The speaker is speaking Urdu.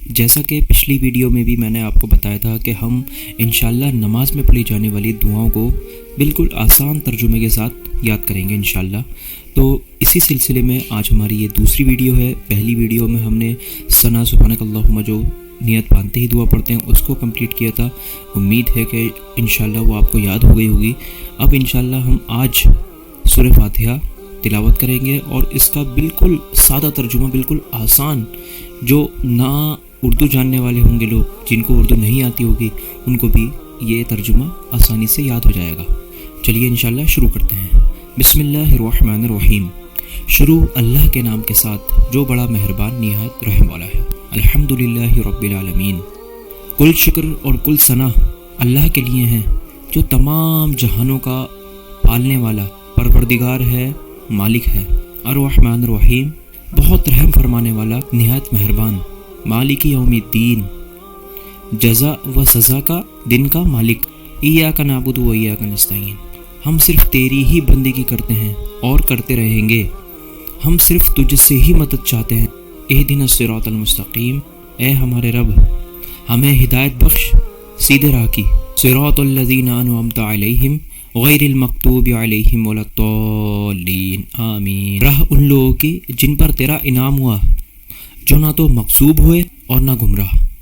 جیسا کہ پچھلی ویڈیو میں بھی میں نے آپ کو بتایا تھا کہ ہم انشاءاللہ نماز میں پڑھی جانے والی دعاؤں کو بالکل آسان ترجمے کے ساتھ یاد کریں گے انشاءاللہ۔ تو اسی سلسلے میں آج ہماری یہ دوسری ویڈیو ہے۔ پہلی ویڈیو میں ہم نے ثنا سبحانک اللہم جو نیت باندھتے ہی دعا پڑھتے ہیں اس کو کمپلیٹ کیا تھا۔ امید ہے کہ انشاءاللہ وہ آپ کو یاد ہو گئی ہوگی۔ اب انشاءاللہ ہم آج سورہ فاتحہ تلاوت کریں گے اور اس کا بالکل سادہ ترجمہ، بالکل آسان، جو نہ اردو جاننے والے ہوں گے، لوگ جن کو اردو نہیں آتی ہوگی، ان کو بھی یہ ترجمہ آسانی سے یاد ہو جائے گا۔ چلیے انشاءاللہ شروع کرتے ہیں۔ بسم اللہ الرحمن الرحیم۔ شروع اللہ کے نام کے ساتھ جو بڑا مہربان نہایت رحم والا ہے۔ الحمدللہ رب العالمین۔ کل شکر اور کل ثنا اللہ کے لیے ہیں جو تمام جہانوں کا پالنے والا پروردگار ہے، مالک ہے۔ الرحمن الرحیم، بہت رحم فرمانے والا، نہایت مہربان۔ مالک یوم الدین، جزا و سزا کا دن کا مالک۔ ایاک نعبد و ایاک نستعین، ہم صرف تیری ہی بندگی کرتے ہیں اور کرتے رہیں گے، ہم صرف تجھ سے ہی مدد چاہتے ہیں۔ اہدنا الصراط المستقیم، اے ہمارے رب ہمیں ہدایت بخش سیدھے راہ کی۔ صراط الذین انعمت علیہم غیر المغضوب علیہم ولا الضالین، آمین۔ راہ ان لوگوں کی جن پر تیرا انعام ہوا، جو نہ تو مغضوب ہوئے اور نہ گمراہ۔